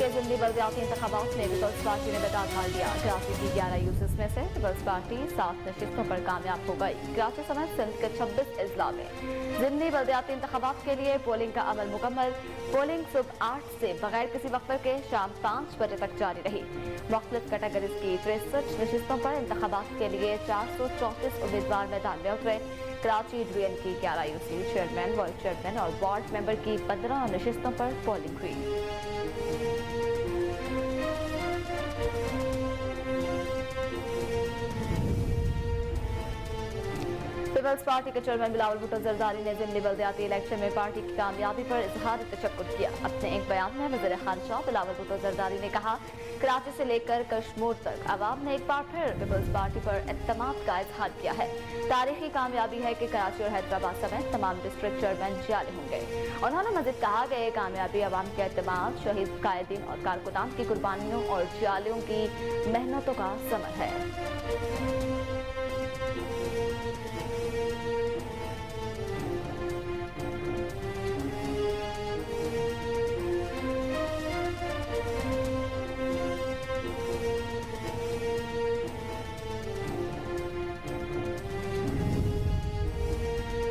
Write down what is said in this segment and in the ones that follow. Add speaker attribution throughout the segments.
Speaker 1: के ज़िमनी बल्दियाती इंतखाबात में पीपल्स पार्टी ने बेदाग हार दिया। कराची की 11 यूसिस में से पीपल्स पार्टी 7 नशिस्तों पर कामयाब हो गई। कराची समेत सिंध के 26 अजला में ज़िमनी बल्दियाती इंतखाबात के लिए पोलिंग का अमल मुकम्मल। पोलिंग सुबह 8 से बगैर किसी वक्फे के शाम 5 बजे तक जारी रही। मुख्तलिफ कैटेगरीज की 63 नशिस्तों पर इंतखाबात के लिए 434 उम्मीदवार मैदान में उतरे। कराची डिवीजन की 11 यूसी चेयरमैन, वाइस चेयरमैन और वार्ड मेंबर की 15 नशिस्तों पर पोलिंग हुई। पीपल्स पार्टी के चेयरमैन बिलावल भुट्टो जरदारी ने ज़िमनी बल्दियाती इलेक्शन में पार्टी की कामयाबी पर इजहार तशक्कुर किया। अपने एक बयान में वज़ीर खारजा बिलावल भुट्टो जरदारी ने कहा, कराची से लेकर कश्मीर तक अवाम ने एक बार फिर पीपल्स पार्टी पर एतमाद का इजहार किया है। तारीखी कामयाबी है कि कराची और हैदराबाद समेत तमाम डिस्ट्रिक्ट चेयरमैन जाले होंगे। उन्होंने मज़ीद कहा कि ये कामयाबी अवाम के एतमाद, शहीद कायदीन और कारकुनान की कुर्बानियों और जालियों की मेहनतों का समर है।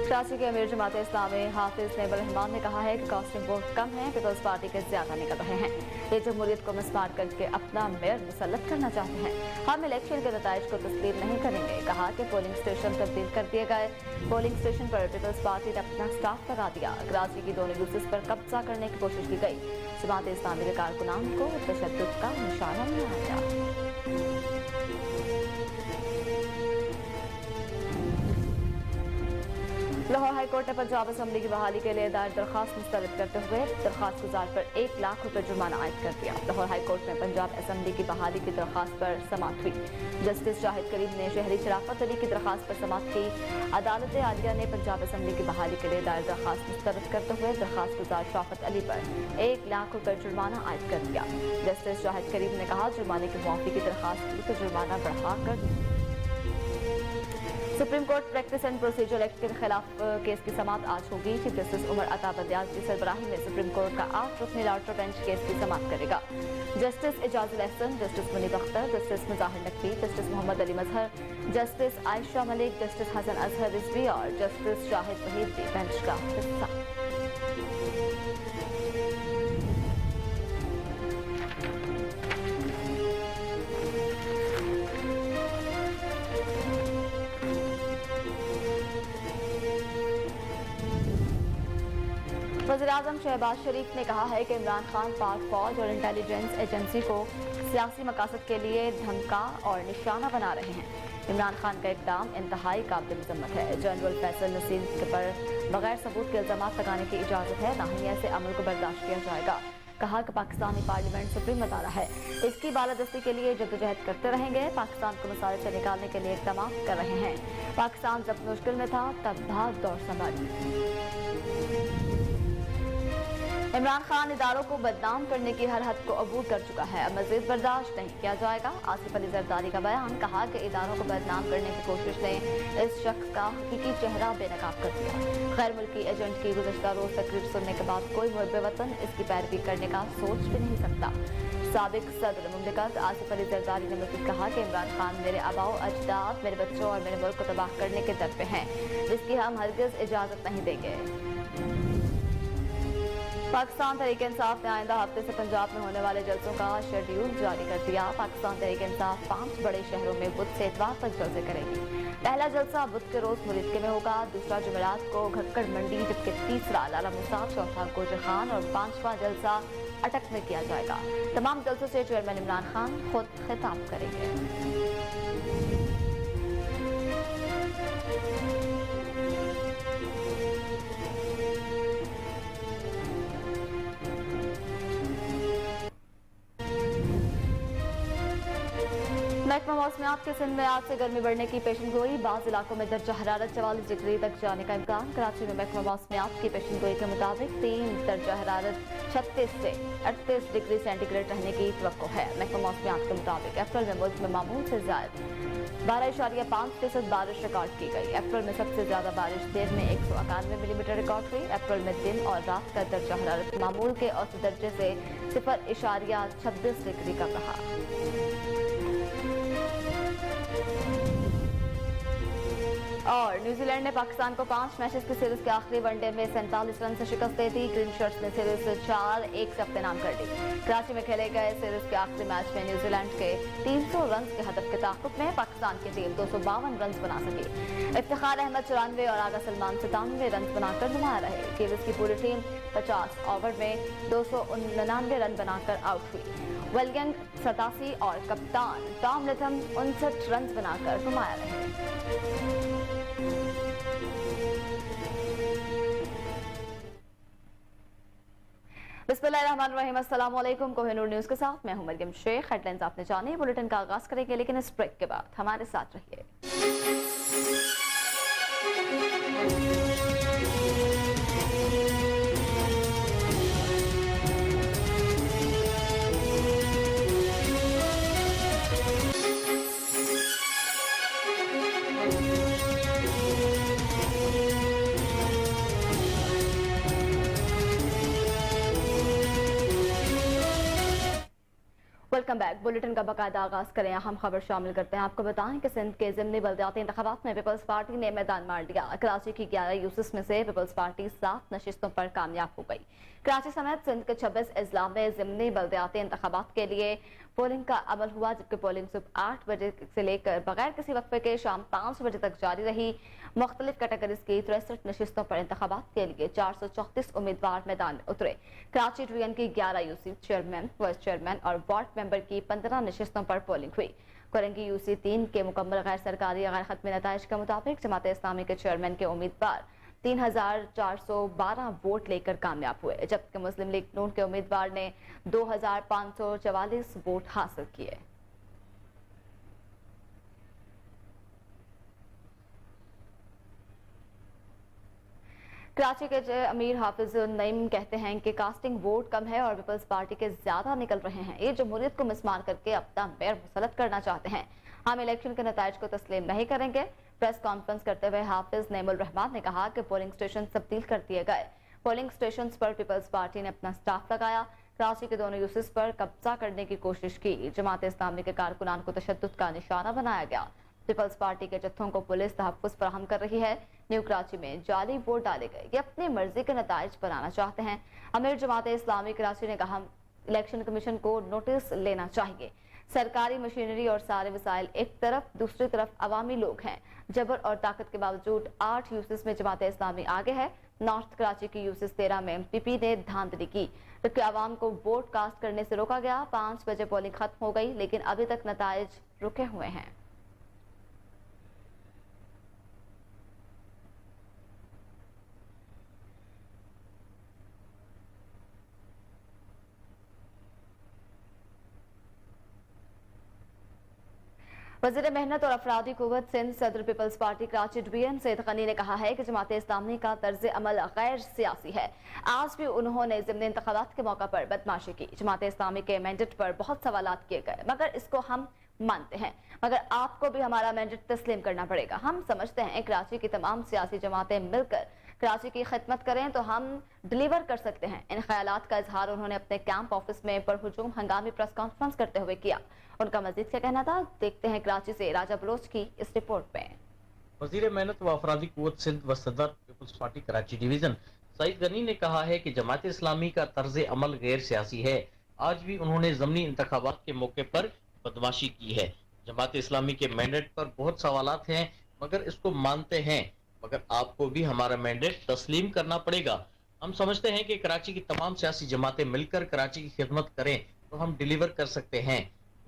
Speaker 1: कराची के अमीर जमात इस्लामी हाफिज नेबुल रहमान ने कहा है कि कास्टिंग वोट कम है, पीपल्स पार्टी के ज्यादा निकल रहे हैं। ये जमहूरियत को मिसमार करके अपना मेयर मुसल्लत करना चाहते हैं। हम इलेक्शन के नताइज को तस्लीम नहीं करेंगे। कहा कि पोलिंग स्टेशन तब्दील कर दिए गए। पोलिंग स्टेशन पर पीपल्स पार्टी ने अपना स्टाफ लगा दिया। कराची की दोनों यूसिस पर कब्जा करने की कोशिश की गई। जमात इस्लामी के कारकुनान को तशद्दुद का निशाना बनाया गया। लाहौर हाई कोर्ट ने पंजाब असेंबली की बहाली के लिए दायर दरखास्त मुस्तरद करते हुए दरखास्त गुजार पर 1 लाख रुपए जुर्माना आयद कर दिया। लाहौर हाई कोर्ट में पंजाब असेंबली की बहाली की दरखास्त पर समाअत हुई। जस्टिस शाहिद करीम ने शहरी शराफत अली की दरखास्त पर समाअत की। अदालत आलिया ने पंजाब असेंबली की बहाली के लिए दायर दरखास्त मुस्तरद करते हुए दरखास्त गुजार शराफत अली पर 1 लाख रुपए जुर्माना आयद कर दिया। जस्टिस शाहिद करीम ने कहा, जुर्माने की मुआफी की दरखास्त की तो जुर्माना बढ़ाकर। Supreme court practice and procedure act के खिलाफ केस की समाअत आज होगी। चीफ जस्टिस उमर अता बंदियाल की सरबराही में सुप्रीम कोर्ट का 8 रुकनी लॉर्डर बेंच केस की समाअत करेगा। Justice Ijazul Ahsan, justice Munib Akhtar, justice Mazahir Naqvi, justice Mohammad Ali Mazhar, justice Ayesha Malik, justice Hasan Azhar Rizvi और जस्टिस शाहिद वहीद भी बेंच का हिस्सा। वज़ीर-ए-आज़म शहबाज शरीफ ने कहा है कि इमरान खान पाक फौज और इंटेलिजेंस एजेंसी को सियासी मकासद के लिए धमका और निशाना बना रहे हैं। इमरान खान का इक़दाम इंतहाई काबिल मज़म्मत है। जनरल फैसल नसीर पर बगैर सबूत के इल्ज़ामात लगाने की इजाज़त है, ना ही ऐसे अमल को बर्दाश्त किया जाएगा। कहा कि पाकिस्तानी पार्लियामेंट सुप्रीम अदारा है, इसकी बालादस्ती के लिए जद्दोजहद करते रहेंगे। पाकिस्तान को मसाइल से निकालने के लिए इक़दाम कर रहे हैं। पाकिस्तान जब मुश्किल में था तब भाग दौड़ संभाली। इमरान खान इदारों को बदनाम करने की हर हद को अबूर कर चुका है, अब मजीद बर्दाश्त नहीं किया जाएगा। आसिफ अली जरदारी का बयान। कहा कि इदारों को बदनाम करने की कोशिश ने इस शख्स का हकीकी चेहरा बेनकाब कर दिया। गैर मुल्की एजेंट की गुज़श्ता रोज तकरीर सुनने के बाद कोई मुहब्बे वतन इसकी पैरवी करने का सोच भी नहीं सकता। साबिक सदर मुमलिकत आसिफ अली जरदारी ने मज़ीद कहा कि इमरान खान मेरे आबाओ अजदाद, मेरे बच्चों और मेरे मुल्क को तबाह करने के दर पे हैं, जिसकी हम हरगिज़ इजाज़त नहीं देंगे। पाकिस्तान तहरीक-ए-इंसाफ ने आइंदा हफ्ते से पंजाब में होने वाले जलसों का शेड्यूल जारी कर दिया। पाकिस्तान तहरीक-ए-इंसाफ 5 बड़े शहरों में बुध से इतवार तक जलसे करेगी। पहला जलसा बुध के रोज मुरीदके में होगा, दूसरा जुमेरात को घक्कड़ मंडी, जबकि तीसरा लाला मुसा, चौथा गोजर खान और 5वां जलसा अटक में किया जाएगा। तमाम जलसों से चेयरमैन इमरान खान खुद खिताब करेंगे। महकमा मौसमियात के सिंध में आज से गर्मी बढ़ने की पेशनगोई, बाज़ इलाकों में दर्जा हरारत 44 डिग्री तक जाने का इम्कान। कराची में महकमा मौसमियात की पेशनगोई के मुताबिक 3 दर्जा हरारत 36 से 38 डिग्री सेंटीग्रेड रहने की तवक्को है। महकमा मौसमियात के मुताबिक अप्रैल में मुल्क में मामूल से ज्यादा 12.5% बारिश रिकॉर्ड की गई। अप्रैल में सबसे ज्यादा बारिश देर में 191 मिलीमीटर रिकॉर्ड हुई। अप्रैल में दिन और रात का दर्जा हरारत मामूल के औसत दर्जे से 0.26 डिग्री कम रहा। और न्यूजीलैंड ने पाकिस्तान को 5 मैचेस की सीरीज के आखिरी वनडे में 47 रन से शिकस्त दे दी। ग्रीन शर्ट्स ने सीरीज 4-1 से अपने नाम कर दी। कराची में खेले गए सीरीज के आखिरी मैच में न्यूजीलैंड के 300 रन के हदफ के ताक़ुब में पाकिस्तान की टीम 252 रन बना सकी। इफ्तिखार अहमद 94 और आगा सलमान 97 रन बनाकर नुमाया रहे। किवीज की पूरी टीम 50 ओवर में 299 रन बनाकर आउट हुई। वेलगंग 87 और कप्तान टॉम लिथम 59 रन बनाकर नुमाया रहे। बिस्मिल्लाहिर्रहमानिर्रहीम, अस्सलाम वालेकुम। कोहिनूर न्यूज़ के साथ मैं हूं मरियम शेख। हेडलाइंस आपने जानी। बुलेटिन का आगाज करेंगे, लेकिन इस ब्रेक के बाद हमारे साथ रहिए। Welcome back. बुलेटिन का बाकायदा आगाज करें, अहम खबर शामिल करते हैं। आपको बताएं कि सिंध के ज़िमनी बल्दियाती इंतखाबात में पीपल्स पार्टी ने मैदान मार दिया। कराची की 11 यूसिस में से पीपल्स पार्टी 7 नशिस्तों पर कामयाब हो गई। कराची समेत सिंध के 26 अजला में ज़िमनी बल्दियाती इंतखाबात के लिए पोलिंग का अमल हुआ, जबकि पोलिंग सुबह 8 बजे से लेकर बगैर किसी वक्फे के शाम 5 बजे तक जारी रही। मुख्तलिफ कैटेगरीज की 63 नशिस्तों पर इंतखाबात के लिए 434 उम्मीदवार मैदान में उतरे। कराची डिवीजन की 11 यूसी चेयरमैन, वाइस चेयरमैन और वार्ड मेंबर की 15 नशिस्तों पर पोलिंग हुई। कोरंगी यूसी 3 के मुकम्मल गैर सरकारी गैर खत्मी नताइज के मुताबिक जमात इस्लामी के चेयरमैन के उम्मीदवार 3412 वोट लेकर कामयाब हुए, जबकि मुस्लिम लीग नून के उम्मीदवार ने 2544 वोट हासिल किए। कराची के अमीर हाफिज नईम कहते हैं कि कास्टिंग वोट कम है और पीपल्स पार्टी के ज्यादा निकल रहे हैं। ये जमहूरियत को मिसमार करके अपना मेयर मुसल्लत करना चाहते हैं। हम इलेक्शन के नताइज को तस्लीम नहीं करेंगे। प्रेस कॉन्फ्रेंस करते हुए हाफिज नईमुल रहमान ने कहा कि पोलिंग स्टेशन तब्दील कर दिए गए। पोलिंग स्टेशन पर पीपल्स पार्टी ने अपना स्टाफ लगाया। कराची के दोनों यूसिस पर कब्जा करने की कोशिश की। जमात इस्लामी के कारकुनान को तशद्दुद का निशाना बनाया गया। पीपल्स पार्टी के जत्थों को पुलिस तहफ्फुज़ फराहम कर रही है। न्यू कराची में जाली वोट डाले गए। ये अपनी मर्जी के नताइज बनाना चाहते हैं। अमीर जमात इस्लामी कराची ने कहा इलेक्शन कमीशन को नोटिस लेना चाहिए। सरकारी मशीनरी और सारे वसाइल एक तरफ, दूसरी तरफ अवामी लोग हैं। जबर और ताकत के बावजूद 8 यूसिस में जमात इस्लामी आगे है। नॉर्थ कराची की यूसिस 13 में एमपीपी ने धांधली की, जबकि आवाम को वोट कास्ट करने से रोका गया। 5 बजे पोलिंग खत्म हो गई, लेकिन अभी तक नताइज रुके हुए हैं। वज़ीर मेहनत और अफरादी कुव्वत सिंध सदर पीपल्स पार्टी कराची डिवीजन सैयद गनी ने कहा है कि जमात इस्लामी का तर्ज अमल गैर सियासी है। आज भी उन्होंने ज़िमनी इंतखाबात के मौका पर बदमाशी की। जमात इस्लामी के मैंडेट पर बहुत सवालात किए गए, मगर इसको हम मानते हैं, मगर आपको भी हमारा मैंडेट तस्लीम करना पड़ेगा। हम समझते हैं कराची की तमाम सियासी जमातें मिलकर कराची की खिदमत करें तो हम डिलीवर कर सकते हैं। इन ख्यालात का इजहार उन्होंने अपने कैंप ऑफिस में परहुजूम हंगामी प्रेस कॉन्फ्रेंस करते हुए किया। उनका मजीद क्या कहना था, देखते हैं कराची से राजा बलोच की इस रिपोर्ट में।
Speaker 2: वज़ीर मेहनत व अफरादी कुव्वत सिंध व सदर पीपल्स पार्टी कराची डिवीजन सईद गनी ने कहा है कि जमात इस्लामी का तर्ज अमल गैर सियासी है। आज भी उन्होंने ज़मीनी इंतखाबात के मौके पर बदमाशी की है। जमात इस्लामी के मैंडेट पर बहुत सवालात हैं, मगर इसको मानते हैं, मगर आपको भी हमारा मैंडेट तस्लीम करना पड़ेगा। हम समझते हैं कि कराची की तमाम सियासी जमातें मिलकर कराची की खिदमत करें तो हम डिलीवर कर सकते हैं।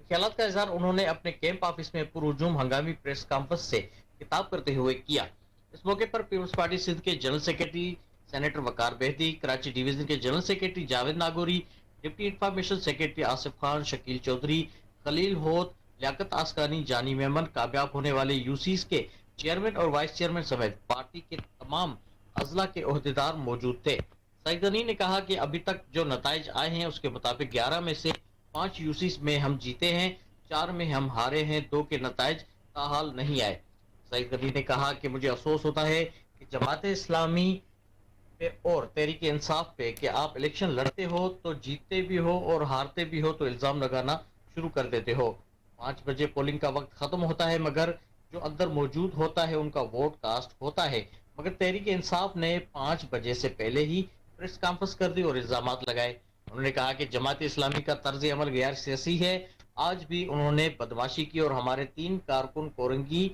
Speaker 2: ख्यालात का इजहार उन्होंने अपने कैंप ऑफिस में पुरहुजूम हंगामी प्रेस कॉन्फ्रेंस से खिताब करते हुए किया। इस मौके पर पीपल्स पार्टी सिंध के जनरल सेक्रेटरी सेनेटर वकार बेहदी, कराची डिवीजन के general secretary Javed Nagori, deputy information secretary Asif Khan, Shakeel Chaudhry, Khalil Hoth, Liaquat आसकानी, जानी मेमन, कामयाब होने वाले यूसीस के चेयरमैन और वाइस चेयरमैन समेत पार्टी के तमाम अजला के ओहदेदार मौजूद थे। सईद गनी ने कहा कि अभी तक जो नताइज आए हैं उसके मुताबिक 11 में से 5 यूसीस में हम जीते हैं, 4 में हम हारे हैं, 2 के नताइज ताहाल नहीं आए। सईद गनी ने कहा कि मुझे अफसोस होता है कि जमात इस्लामी पे और तहरीक इंसाफ पे कि आप इलेक्शन लड़ते हो तो जीतते भी हो और हारते भी हो तो इल्जाम लगाना शुरू कर देते हो। 5 बजे पोलिंग का वक्त खत्म होता है मगर जो अंदर मौजूद होता है उनका वोट कास्ट होता है, मगर तहरीक इंसाफ ने 5 बजे से पहले ही प्रेस कॉन्फ्रेंस कर दी और इल्जाम लगाए। उन्होंने कहा कि जमात इस्लामी का तर्ज अमल गैर सियासी है। आज भी उन्होंने बदमाशी की और हमारे 3 कारकुन कोरंगी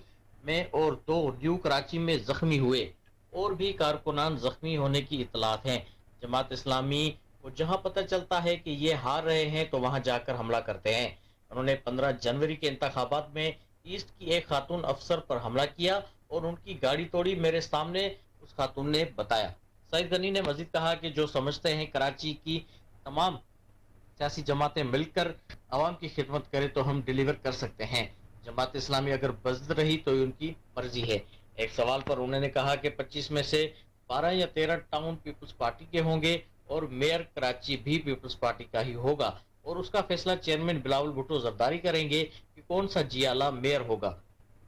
Speaker 2: में और 2 न्यू कराची में जख्मी हुए, और भी कारकुनान जख्मी होने की इतलात हैं। जमात इस्लामी को जहां पता चलता है कि ये हार रहे हैं तो वहां जाकर हमला करते हैं। उन्होंने 15 जनवरी के इंतखाबात में ईस्ट की एक खातून अफसर पर हमला किया और उनकी गाड़ी तोड़ी, मेरे सामने उस खातून ने बताया। सईद गनी ने मजीद कहा कि जो समझते हैं कराची की तमाम सियासी जमातें मिलकर आवाम की खिदमत करें तो हम डिलीवर कर सकते हैं। जमात इस्लामी अगर बज़द रही तो उनकी मर्जी है। एक सवाल पर उन्होंने कहा कि 25 में से 12 या 13 टाउन पीपल्स पार्टी के होंगे और मेयर कराची भी पीपल्स पार्टी का ही होगा और उसका फैसला चेयरमैन बिलावल भुट्टो जरदारी करेंगे कि कौन सा जियाला मेयर होगा।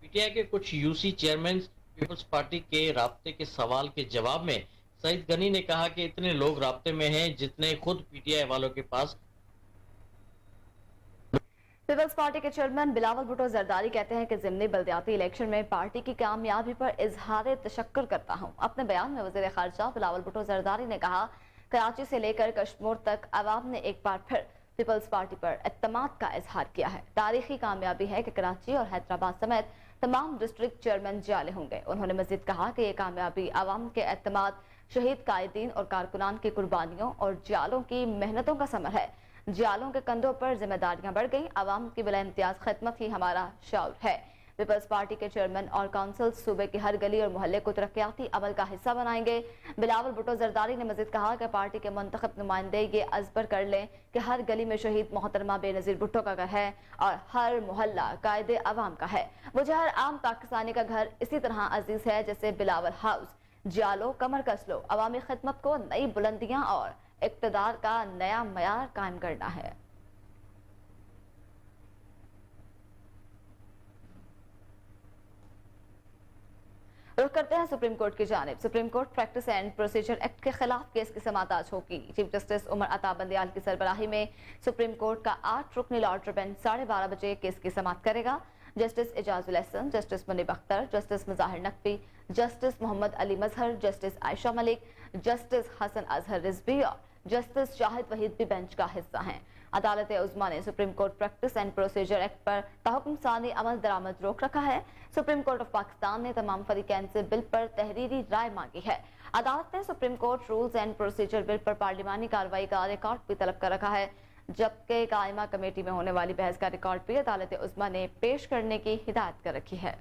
Speaker 2: पीटीआई के कुछ यूसी चेयरमैन पीपल्स पार्टी के राब्ते के सवाल के जवाब में सईद गनी ने कहा कि इतने लोग राब्ते में हैं जितने खुद पीटीआई वालों के पास।
Speaker 1: पीपल्स पार्टी के चेयरमैन बिलावल भुट्टो जरदारी कहते हैं कि ज़िमनी बल्दियाती इलेक्शन में पार्टी की कामयाबी पर इजहार तशक्कुर करता हूं। अपने बयान में वज़ीर ख़ारजा बिलावल भुट्टो जरदारी ने कहा, कराची से लेकर कश्मीर तक अवाम ने एक बार फिर पीपल्स पार्टी पर एतमाद का इजहार किया है। तारीखी कामयाबी है कि कराची और हैदराबाद समेत तमाम डिस्ट्रिक्ट चेयरमैन जाले होंगे। उन्होंने मजीद कहा कि ये कामयाबी अवाम के एतमाद, शहीद कायदीन और कारकुनान की कुर्बानियों और जालों की मेहनतों का समर है। जालों के कंधों पर जिम्मेदारियां बढ़ गई। आवाम की बिला इम्तियाज खिदमत ही हमारा शौर है। पीपल्स पार्टी के चेयरमैन और काउंसिल सूबे की हर गली और मोहल्ले को तरक्याती अमल का हिस्सा बनाएंगे। बिलावल भुट्टो जरदारी ने मजीद कहा कि पार्टी के मुंतखब नुमाइंदे ये अज़बर कर लें कि हर गली में शहीद मोहतरमा बेनज़ीर भुट्टो का घर है और हर मोहल्ला कायदे अवाम का है। मुझे हर आम पाकिस्तानी का घर इसी तरह अजीज है जैसे बिलावल हाउस। जालो कमर कस लो, अवामी खिदमत को नई बुलंदियां और इक़्तिदार का नया मयार कायम करना है। रुख करते हैं सुप्रीम कोर्ट की जानिब। Supreme court practice and procedure act के खिलाफ केस की समाअत आज होगी। चीफ जस्टिस उमर अता बंदियाल की सरबराही में सुप्रीम कोर्ट का 8 रुकनी लॉ ट्रिब्यूनल 12:30 बजे केस की समाअत करेगा। Justice Ijazul Ahsan, justice Munib Akhtar, justice Mazahir Naqvi, justice Mohammad Ali Mazhar, justice Ayesha Malik, justice Hasan Azhar Rizvi और जस्टिस शाहिद वहीद भी बेंच का हिस्सा हैं। अदालत उज़्मा ने supreme court practice and procedure act पर तहकुम सानी अमल दरामद रोक रखा है। सुप्रीम कोर्ट ऑफ पाकिस्तान ने तमाम फरीकैन से बिल पर तहरीरी राय मांगी है। अदालत ने supreme court rules and procedure bill पर पार्लिमानी कार्रवाई का रिकॉर्ड भी तलब कर रखा है, जबकि कायमा कमेटी में होने वाली बहस का रिकॉर्ड भी अदालत उज़्मा ने पेश करने की हिदायत कर रखी है।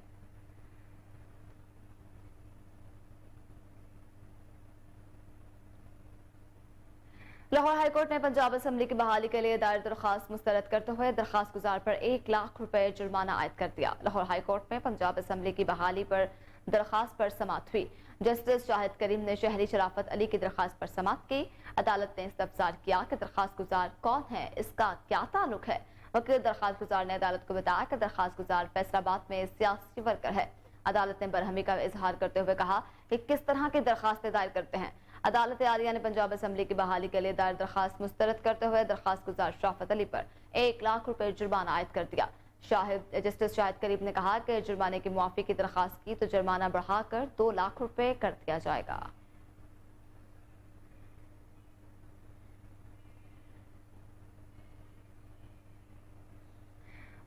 Speaker 1: लाहौर हाईकोर्ट ने पंजाब असम्बली की बहाली के लिए दायर दरखास्त मुस्तरद करते हुए दरखास्त गुजार पर 1 लाख रुपए जुर्माना आयद कर दिया। लाहौर हाईकोर्ट में पंजाब असम्बली की बहाली पर दरखास्त पर समाअत हुई। जस्टिस शाहिद करीम ने शहरी शराफत अली की दरखास्त पर समाअत की। अदालत ने इस्तफसार किया कि दरखास्त गुजार कौन है, इसका क्या ताल्लुक है। वकील दरखास्त गुजार ने अदालत को बताया कि दरखास्त गुजार फैसलाबाद में सियासी वर्कर है। अदालत ने बरहमी का इजहार करते हुए कहा कि किस तरह की दरखास्तें दायर करते हैं। अदालत आलिया ने पंजाब असम्बली की बहाली के लिए दायर दरखास्त मुस्तरद करते हुए दरखास्त गुजार शराफत अली पर 1 लाख रुपए जुर्माना आयद कर दिया। जस्टिस शाहिद करीम ने कहा कि जुर्माने की मुआफी की दरखास्त की तो जुर्माना बढ़ाकर 2 लाख रुपए कर दिया जाएगा।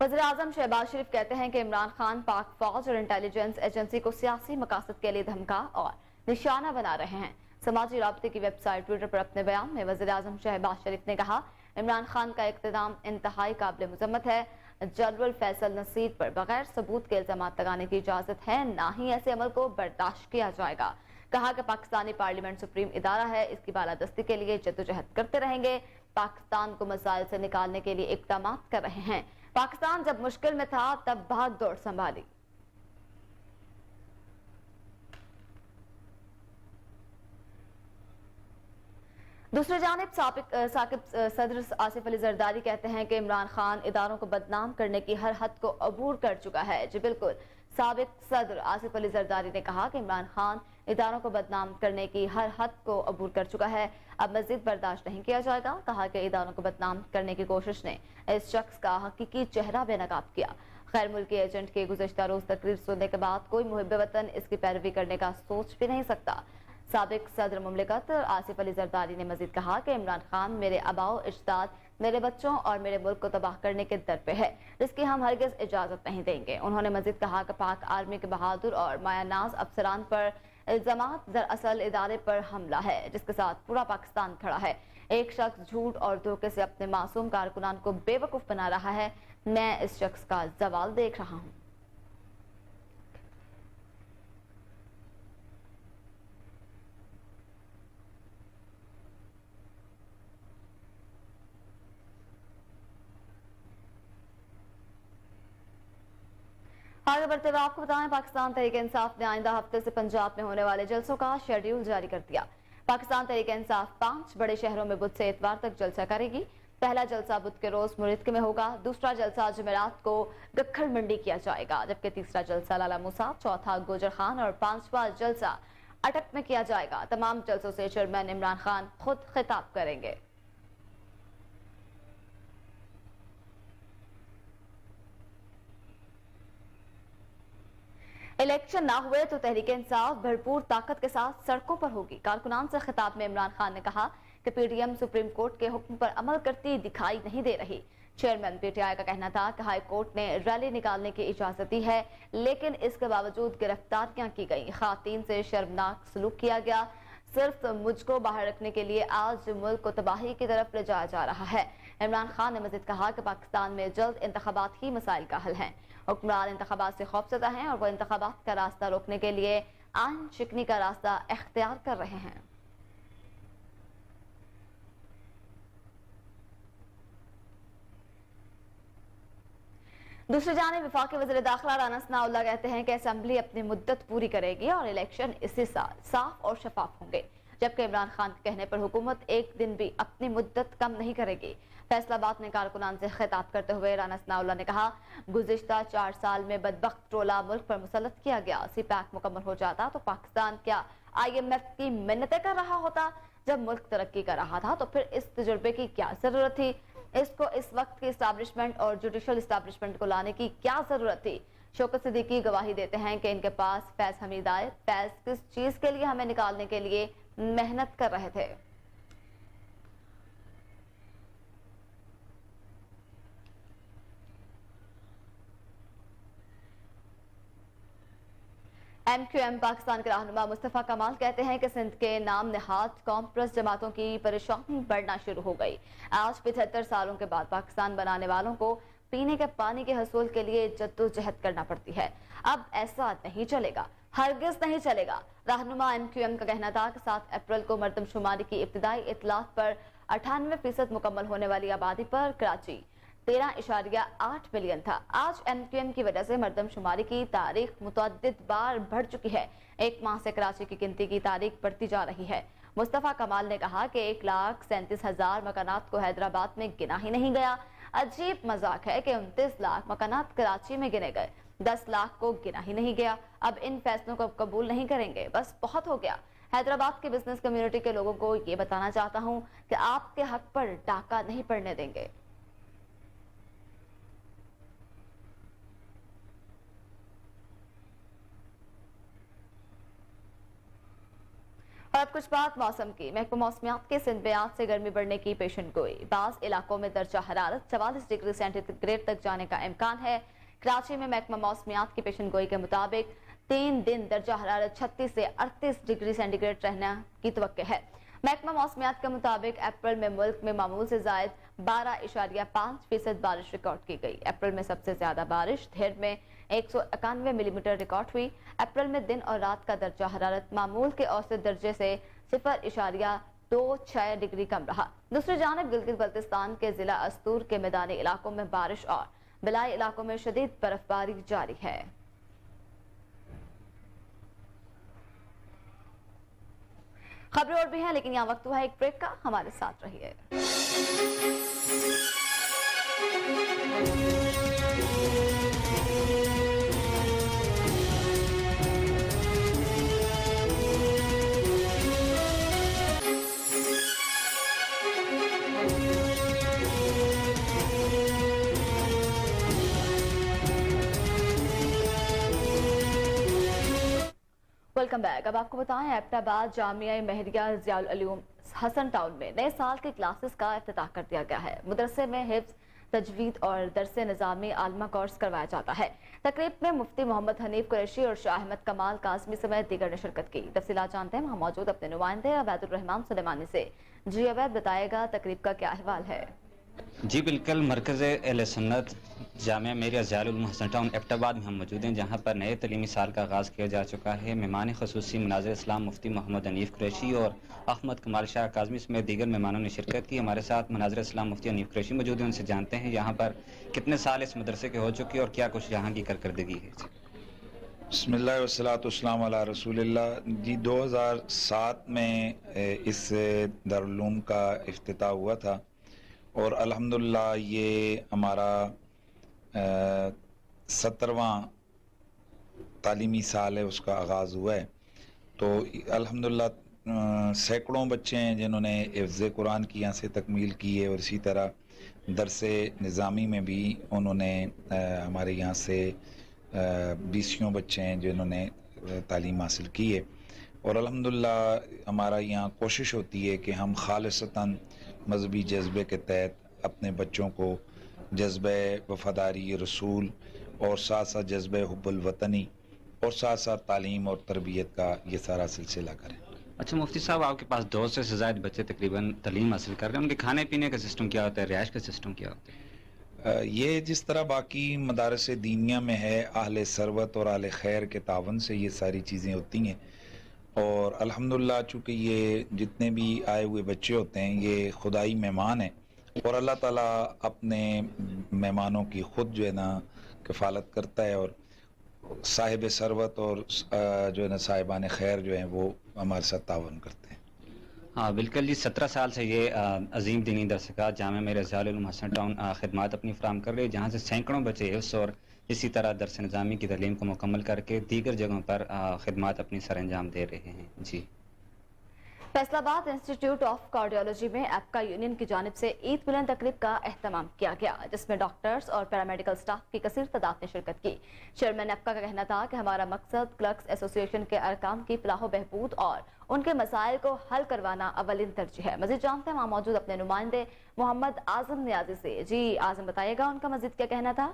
Speaker 1: वज़ीर आज़म शहबाज शरीफ कहते हैं कि इमरान खान पाक फौज और इंटेलिजेंस एजेंसी को सियासी मकासद के लिए धमका और निशाना बना रहे हैं। समाजी राब्ते की वेबसाइट ट्विटर पर अपने बयान में वज़ीर आज़म शहबाज शरीफ ने कहा, इमरान खान का इक़्तिदाम इंतहाई काबिल मुज़म्मत है। जनरल फैसल नसीर पर बगैर सबूत के इल्ज़ामात लगाने की इजाज़त है, ना ही ऐसे अमल को बर्दाश्त किया जाएगा। कहा कि पाकिस्तानी पार्लियामेंट सुप्रीम इदारा है, इसकी बालादस्ती के लिए जद्दोजहद करते रहेंगे। पाकिस्तान को मसाइल से निकालने के लिए इकदाम कर रहे हैं। पाकिस्तान जब मुश्किल में था तब भाग दौड़ संभाली। दूसरी जानिब साकिब सदर आसिफ अली जरदारी कहते हैं कि इमरान खान इदारों को बदनाम करने की हर हद को अबूर कर चुका है। जी बिल्कुल, साबिक सदर आसिफ अली जरदारी ने कहा कि इमरान खान इदारों को बदनाम करने की हर हद को अबूर कर चुका है, अब मजीद बर्दाश्त नहीं किया जाएगा। कहा कि इदारों को बदनाम करने की कोशिश ने इस शख्स का हकीकी चेहरा बेनकाब किया। गैर मुल्की एजेंट के गुज़श्ता रोज तकरीर सुनने के बाद कोई मुहिब वतन इसकी पैरवी करने का सोच भी नहीं सकता। साबिक सदर मुमलिकत आसिफ अली जरदारी ने मजीद कहा कि इमरान खान मेरे आबाओ इज्दाद, मेरे बच्चों और मेरे मुल्क को तबाह करने के दर पे है, जिसकी हम हरगिज इजाजत नहीं देंगे। उन्होंने मजीद कहा कि पाक आर्मी के बहादुर और मायानाज अफसरान पर इल्जामात दरअसल इदारे पर हमला है जिसके साथ पूरा पाकिस्तान खड़ा है। एक शख्स झूठ और धोखे से अपने मासूम कारकुनान को बेवकूफ बना रहा है। मैं इस शख्स का जवाल देख रहा हूँ। आगे बढ़ते हुए आपको बताएं, पाकिस्तान तहरीक-ए-इंसाफ ने आइंदा हफ्ते से पंजाब में होने वाले जलसों का शेड्यूल जारी कर दिया। पाकिस्तान तहरीक-ए-इंसाफ 5 बड़े शहरों में बुध से इतवार तक जलसा करेगी। पहला जलसा बुध के रोज मुरिद्क में होगा, दूसरा जलसा जुमेरात को गखड़ मंडी किया जाएगा, जबकि तीसरा जलसा लाला मूसा, चौथा गोजर खान और 5वां जलसा अटक में किया जाएगा। तमाम जलसों से चेयरमैन इमरान खान खुद खिताब करेंगे। इलेक्शन ना हुए तो तहरीक इंसाफ भरपूर ताकत के साथ सड़कों पर होगी। कारकुनान से खिताब में इमरान खान ने कहा कि पीडीएम सुप्रीम कोर्ट के हुक्म पर अमल करती दिखाई नहीं दे रही। चेयरमैन पीटीआई का कहना था कि हाई कोर्ट ने रैली निकालने की इजाजत दी है, लेकिन इसके बावजूद गिरफ्तारियां की गई, खातन से शर्मनाक सलूक किया गया। सिर्फ मुझको बाहर रखने के लिए आज मुल्क को तबाही की तरफ ले जाया जा रहा है। इमरान खान ने मजीद कहा कि पाकिस्तान में जल्द इंतखाबात ही मसाइल का हल है। हुक्मरान इंतखाबात से खौफजदा हैं और वो इंतखाबात का रास्ता रोकने के लिए आइन शिकनी का रास्ता इख्तियार कर रहे हैं। दूसरी जानिब वफाकी वज़ीर दाखिला राना सनाउल्लाह कहते हैं कि असेंबली अपनी मुद्दत पूरी करेगी और इलेक्शन इसी साल साफ और शफाफ होंगे, जबकि इमरान खान के कहने पर हुकूमत एक दिन भी अपनी मुद्दत कम नहीं करेगी। फैसलाबाद में कारकुनान से खिताब करते हुए राना सनाउल्लाह ने कहा, गुज़िश्ता 4 साल में बदबख्त टोला मुल्क पर मुसल्लत किया गया। सीपैक मुकम्मल हो जाता तो पाकिस्तान क्या IMF की मिन्नतें कर रहा होता? जब मुल्क तरक्की कर रहा था तो फिर इस तजुर्बे की क्या जरूरत थी? इसको इस वक्त की इस्टेब्लिशमेंट और जुडिशल इस्टेब्लिशमेंट को लाने की क्या जरूरत थी? शौकत सिद्दीकी गवाही देते हैं कि इनके पास फैज हमीद आए, फैज किस चीज के लिए हमें निकालने के लिए मेहनत कर रहे थे। MQM पाकिस्तान के रहनुमा मुस्तफा कमाल कहते हैं कि सिंध के नाम नहाद कॉम्प्रेस जमातों की परेशानी बढ़ना शुरू हो गई। आज 75 सालों के बाद पाकिस्तान बनाने वालों को पीने के पानी के हसूल के लिए जद्दोजहद करना पड़ती है। अब ऐसा नहीं चलेगा, हरगिज नहीं चलेगा। रहनुमा MQM का कहना था कि 7 अप्रैल को मरदमशुमारी की इब्तिदाई इतलात पर 98% मुकम्मल होने वाली आबादी पर कराची 13.8 मिलियन था। आज MQM की वजह से मरदमशुमारी की तारीख मुतअद्दिद बार बढ़ चुकी है। एक माह से कराची की गिनती की तारीख बढ़ती जा रही है। मुस्तफा कमाल ने कहा कि 1,37,000 मकानात को हैदराबाद में गिना ही नहीं गया। अजीब मजाक है कि 29 लाख मकानात कराची में गिने गए, 10 लाख को गिना ही नहीं गया। अब इन फैसलों को कबूल नहीं करेंगे, बस बहुत हो गया। हैदराबाद की बिजनेस कम्युनिटी के लोगों को ये बताना चाहता हूँ कि आपके हक पर डाका नहीं पड़ने देंगे। और अब कुछ बात मौसम की। महकमा मौसमियात के सिंध में आज से गर्मी बढ़ने की पेशन गोई। बाज इलाकों में दर्जा हरारत 44 डिग्री सेंटीग्रेड तक जाने का इम्कान है। कराची में महकमा मौसमियात की पेशन गोई के मुताबिक 3 दिन दर्जा हरारत 36 से 38 डिग्री सेंटीग्रेड रहने की तवक्को है। महकमा मौसमियात के मुताबिक अप्रैल में मुल्क में मामूल से जायद 12.5% बारिश रिकॉर्ड की गई। अप्रैल में सबसे ज्यादा बारिश धेर में 191 मिलीमीटर रिकॉर्ड हुई। अप्रैल में दिन और रात का दर्जा हरारत मामूल के औसत दर्जे से 6 डिग्री कम रहा। दूसरी जानब गिलगित बल्तिस्तान के जिला अस्तूर के मैदानी इलाकों में बारिश और बलाई इलाकों में शदीद बर्फबारी जारी है। खबरें और भी हैं, लेकिन यहाँ वक्त हुआ है एक ब्रेक का। हमारे साथ रहिए। Welcome back. अब आपको बताएं, एबटाबाद जामिया महरिया ज़ियाउल उलूम हसन टाउन में नए साल के क्लासेस का इफ्तिताह कर दिया गया है। मदरसे में हिफ्ज़, तजवीद और दरस निज़ामी आलमा कोर्स करवाया जाता है। तकरीब में मुफ्ती मोहम्मद हनीफ कुरैशी और शाह अहमद कमाल काज़मी समेत दीगर ने शिरकत की। तफसीलात जानते हैं वहाँ मौजूद अपने नुमाइंदे अवैदुर रहमान सुलेमानी से। जी अवैद, बताएगा तकरीब का क्या अहवाल है?
Speaker 3: जी बिल्कुल, मरकज़ अहले सुन्नत जामिया महरिया ज़ियाउल उलूम हसन टाउन एबटाबाद में हम मौजूद हैं, जहाँ पर नए तलीमी साल का आगाज़ किया जा चुका है। मेहमान ख़ुसूसी मुनाज़िर इस्लाम मुफ्ती मोहम्मद हनीफ कुरैशी और अहमद कमाल शाह काज़मी समेत दीगर मेहमानों ने शिरकत की। हमारे साथ मुनाज़िर इस्लाम मुफ्ती हनीफ कुरैशी मौजूद हैं, उनसे जानते हैं यहाँ पर कितने साल इस मदरसे के हो चुके और क्या कुछ यहाँ की कारकर्दगी है।
Speaker 4: बिस्मिल्लाह वस्सलातु वस्सलामु अला रसूलिल्लाह। जी 2007 में इस दारुल उलूम का इफ्तिताह हुआ था और अल्हम्दुलिल्लाह ये हमारा 17वां तालीमी साल है, उसका आगाज़ हुआ है। तो अल्हम्दुलिल्लाह सैकड़ों बच्चे हैं जिन्होंने हिफ्ज़ कुरान की यहाँ से तकमील की है और इसी तरह दरसे निज़ामी में भी उन्होंने हमारे यहाँ से 20 बच्चे हैं जिन्होंने तालीम हासिल की है। और अल्हम्दुलिल्लाह हमारा यहाँ कोशिश होती है कि हम खालिसतन मजहबी जज्बे के तहत अपने बच्चों को जज्बे वफ़ादारी रसूल और साथ साथ जज्बे हुब्बुल वतनी और साथ साथ तालीम और तरबियत का ये सारा सिलसिला करें।
Speaker 3: अच्छा मुफ्ती साहब, आपके पास 200 से ज़्यादा बच्चे तकरीबन तालीम हासिल कर रहे हैं, उनके खाने पीने का सिस्टम क्या होता है, रिहाइश का सिस्टम क्या होता है?
Speaker 4: ये जिस तरह बाकी मदारस दीनिया में है, अहले सरवत और अहले खैर के तावन से ये सारी चीज़ें होती हैं। और अल्हम्दुलिल्लाह चूँकि ये जितने भी आए हुए बच्चे होते हैं ये खुदाई मेहमान हैं और अल्लाह ताला अपने मेहमानों की ख़ुद जो है ना कफ़ालत करता है और साहिब सरवत और जो है ना साहिबान खैर जो हैं वो हमारे साथ तावन करते हैं।
Speaker 3: हाँ बिल्कुल जी, 17 साल से ये अजीम दीनी दरसगाह जामिया महरिया ज़ियाउल उलूम हसन टाउन खिदमत अपनी फराहम कर रहे हैं, जहाँ से सैकड़ों बच्चे हिफ्ज़ और इसी तरह दरस निज़ामी की तालीम को मुकम्मल करके दीगर जगहों पर खिदमत अपनी सर अंजाम दे रहे हैं। जी,
Speaker 1: फैसलाबाद इंस्टीट्यूट ऑफ कार्डियोलॉजी में एपका यूनियन की जानिब से ईद मिलन तकरीब का एहतमाम किया गया, जिसमें डॉक्टर्स और पैरामेडिकल स्टाफ की कसीर तादाद ने शिरकत की। चेयरमैन एपका का कहना था कि हमारा मकसद क्लर्क्स एसोसिएशन के अरकान की फलाह बहबूद और उनके मसाइल को हल करवाना अवलिन तरजीह है। मजीद जानते हैं वहाँ मौजूद अपने नुमाइंदे मोहम्मद आजम नियाजी से। जी आजम, बताइएगा उनका मजीद क्या कहना था?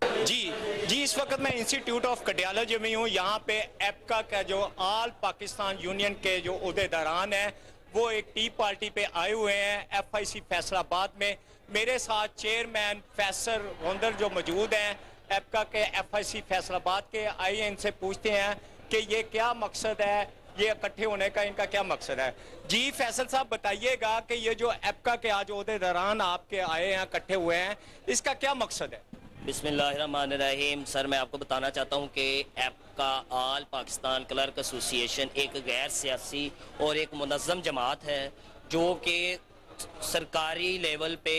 Speaker 5: जी इस वक्त मैं इंस्टीट्यूट ऑफ कार्डियोलॉजी में हूँ। यहाँ पे एपका का जो ऑल पाकिस्तान यूनियन के जो उहदेदारान हैं वो एक टी पार्टी पे आए हुए हैं FIC फैसलाबाद में। मेरे साथ चेयरमैन फैसर गोंदर जो मौजूद हैं एपका के FIC फैसलाबाद के। आइए इनसे पूछते हैं कि ये क्या मकसद है, ये इकट्ठे होने का इनका क्या मकसद है। जी फैसल साहब, बताइएगा कि ये जो एपका के आज उहदेदारान आपके आए हैं, इकट्ठे हुए हैं, इसका क्या मकसद है?
Speaker 6: बिस्मिल्लाहिर्रहमानिर्रहीम। सर, मैं आपको बताना चाहता हूँ कि एपका ऑल पाकिस्तान क्लर्क एसोसिएशन एक गैर सियासी और एक मुनज़्ज़म जमात है जो कि सरकारी लेवल पे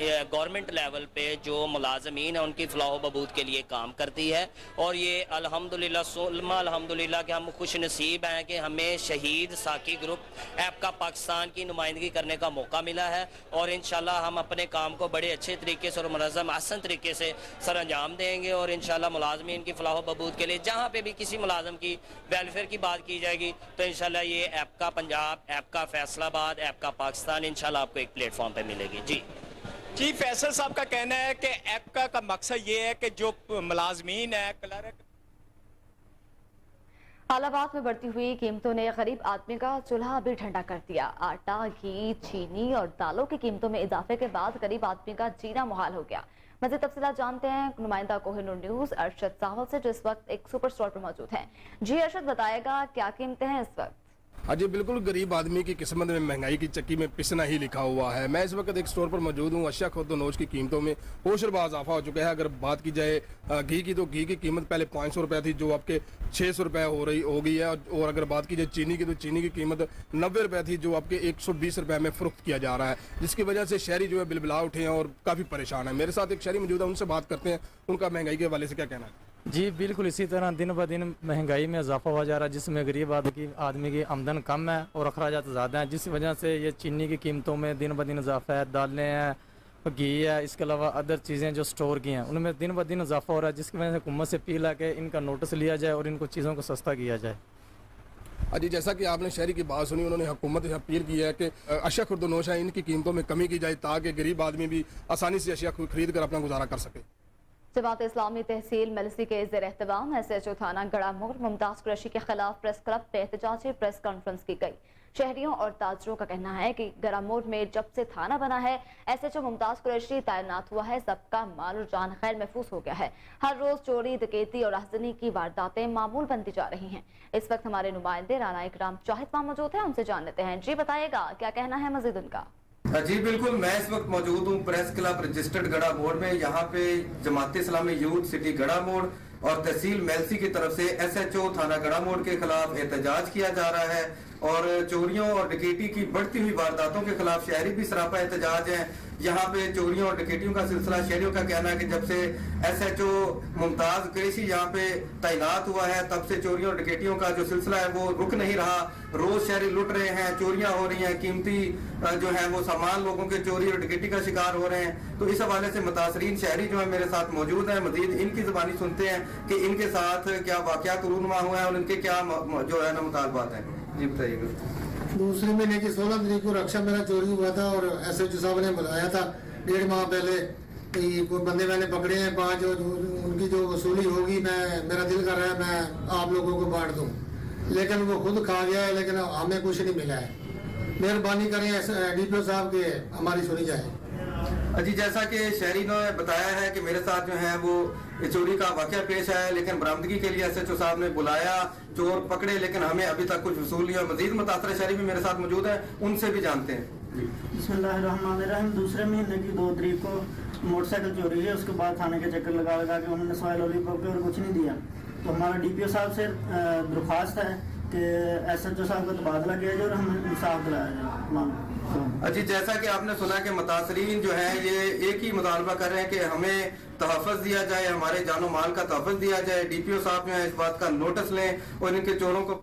Speaker 6: गवर्नमेंट लेवल पे जो मुलाजमीन है उनकी फलाह बहबूद के लिए काम करती है। और ये अल्हम्दुलिल्लाह कि हम खुश नसीब हैं कि हमें शहीद साकी ग्रुप एपका पाकिस्तान की नुमाइंदगी करने का मौका मिला है और इंशाल्लाह हम अपने काम को बड़े अच्छे तरीके से और मुनज़्ज़म अहसन तरीके से सर अंजाम देंगे और इंशाल्लाह मुलाजमीन की फलाह बहबूद के लिए जहाँ पे भी किसी मुलाजम की वेलफेयर की बात की जाएगी तो इंशाल्लाह ये एपका पंजाब, एपका फैसलाबाद, एपका पाकिस्तान इंशाल्लाह आपको एक प्लेटफॉर्म पर मिलेगी।
Speaker 5: जी फैसल साहब का कहना है कि एपका का मकसद ये है कि जो मुलाजमीन है क्लर्क।
Speaker 1: हालाबाद में बढ़ती हुई कीमतों ने गरीब आदमी का चूल्हा भी ठंडा कर दिया। आटा, घी, चीनी और दालों की कीमतों में इजाफे के बाद गरीब आदमी का जीना मुहाल हो गया। मज़ीद तफसीलात जानते हैं नुमाइंदा कोहिनूर न्यूज़ अरशद साहब से, जो इस वक्त एक सुपर स्टोर पर मौजूद है। जी अरशद, बताएगा क्या कीमतें हैं इस वक्त?
Speaker 7: हाँ जी, बिल्कुल गरीब आदमी की किस्मत में महंगाई की चक्की में पिसना ही लिखा हुआ है। मैं इस वक्त एक स्टोर पर मौजूद हूँ। अशिया खुर्द-व-नोश की कीमतों में होशरबा इजाफा हो चुका है। अगर बात की जाए घी की, तो घी की कीमत पहले 500 रुपये थी, जो आपके 600 रुपये हो गई है। और अगर बात की जाए चीनी की, तो चीनी की कीमत 90 रुपये थी, जो आपके 120 रुपये में फ़रोख्त किया जा रहा है, जिसकी वजह से शहरी जो है बिलबिला उठे हैं और काफ़ी परेशान है। मेरे साथ एक शहरी मौजूद है, उनसे बात करते हैं, उनका महंगाई के हवाले से क्या कहना है।
Speaker 8: जी बिल्कुल, इसी तरह दिन ब दिन महंगाई में इजाफा हो जा रहा है, जिसमें गरीब आदमी की आमदन कम है और अखराजात ज़्यादा हैं, जिस वजह से ये चीनी की कीमतों में दिन ब दिन इजाफा है। दालें हैं, घी है, इसके अलावा अदर चीज़ें जो स्टोर की हैं उनमें दिन ब दिन इजाफा हो रहा है, जिसकी वजह से हुकूमत से अपील है कि इनका नोटिस लिया जाए और इनको चीज़ों को सस्ता किया जाए।
Speaker 7: जी, जैसा कि आपने शहरी की बात सुनी, उन्होंने हुकूमत से अपील की है कि अशिया खुर्द-व-नोश है, इनकी कीमतों में कमी की जाए, ताकि गरीब आदमी भी आसानी से अशिया खरीद कर अपना गुजारा कर सके।
Speaker 1: जमात इस्लामी तहसील मेलसी के ज़ेर एहतमाम SHO थाना गड़ा मोड़ मुमताज़ कुरैशी के खिलाफ प्रेस क्लब में एहतजाजी प्रेस कॉन्फ्रेंस की गई। शहरियों और ताजरों का कहना है कि गड़ा मोड़ में जब से थाना बना है, SHO मुमताज़ कुरैशी तैनात हुआ है, सबका माल और जान खैर महफूज हो गया है। हर रोज चोरी, डकैती और राहज़नी की वारदातें मामूल बनती जा रही हैं। इस वक्त हमारे नुमाइंदे राना इकराम चाहिद वहाँ मौजूद है, उनसे जान लेते हैं। जी बताइएगा, क्या कहना है मजीद उनका।
Speaker 9: जी बिल्कुल, मैं इस वक्त मौजूद हूँ प्रेस क्लब रजिस्टर्ड गड़ा मोड़ में। यहाँ पे जमात इस्लामी यूथ सिटी गड़ा मोड़ और तहसील मेलसी की तरफ से SHO थाना गड़ा मोड़ के खिलाफ एहतजाज किया जा रहा है और चोरियों और डकैती की बढ़ती हुई वारदातों के खिलाफ शहरी भी सरापा एहतजाज है। यहाँ पे चोरियों और डकैतियों का सिलसिला, शहरियों का कहना है कि जब से SHO मुमताज कुरैशी यहाँ पे तैनात हुआ है, तब से चोरियों और डकैतियों का जो सिलसिला है वो रुक नहीं रहा। रोज शहरी लुट रहे हैं, चोरियां हो रही हैं, कीमती जो है वो सामान लोगों के चोरी और डकैती का शिकार हो रहे हैं। तो इस हवाले से मुतासरीन शहरी जो है मेरे साथ मौजूद हैं। मजीद इनकी ज़बानी सुनते हैं कि इनके साथ क्या वाक़यात रूनुमा हुए हैं और इनके क्या जो है ना मुतालबात हैं। जी बताइएगा।
Speaker 10: दूसरे महीने की 16 तारीख को रक्षा मेरा चोरी हुआ था और SHO साहब ने बुलाया था 1.5 माह पहले। कोई बंदे मैंने पकड़े हैं 5, और उनकी जो वसूली होगी मेरा दिल कर रहा है मैं आप लोगों को बांट दूं, लेकिन वो खुद खा गया है, लेकिन हमें कुछ नहीं मिला है। मेहरबानी करें DPO साहब के हमारी सुनी जाए।
Speaker 9: जी, जैसा कि शहरी ने बताया है कि मेरे साथ जो है वो चोरी का वाकया पेश आया, लेकिन बरामदगी के लिए SHO साहब ने बुलाया, चोर पकड़े, लेकिन हमें अभी तक कुछ वसूल नहीं हुआ। मजीद मुतासर शहरी भी मेरे साथ मौजूद है, उनसे भी जानते हैं।
Speaker 11: बिस्मिल्लाहिर्रहमानिर्रहीम। दूसरे महीने की 2 तारीख को मोटरसाइकिल चोरी है, उसके बाद थाने के चक्कर लगा के उन्होंने सवाल लॉलीपॉप और कुछ नहीं दिया। तो हमारा DPO साहब से दरख्वास्त है कि SHO साहब का तबादला किया जाए और हमें इंसाफ दिलाया जाए।
Speaker 9: जी, जैसा कि आपने सुना कि मुतासरीन जो है ये एक ही मुतालबा कर रहे हैं कि हमें तहफ़्फ़ुज़ दिया जाए, हमारे जानो माल का तहफ़्फ़ुज़ दिया जाए। DPO साहब जो है इस बात का नोटिस लें और इनके चोरों को।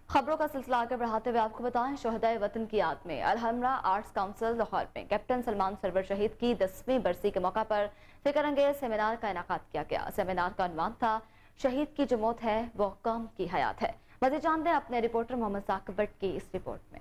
Speaker 1: खबरों का सिलसिला आगे बढ़ाते हुए आपको बताएं, शोहदाए वतन की याद में अलहमरा आर्ट्स काउंसिल लाहौर में कैप्टन सलमान सरवर शहीद की 10वीं बरसी के मौका पर फिक्रअंगेज सेमिनार का इनेकाद किया गया। सेमिनार का उन्वान था शहीद की जो मौत है वो कौम की हयात है। मज़ीद जानते हैं अपने रिपोर्टर मोहम्मद साकिब भट्ट की इस रिपोर्ट में।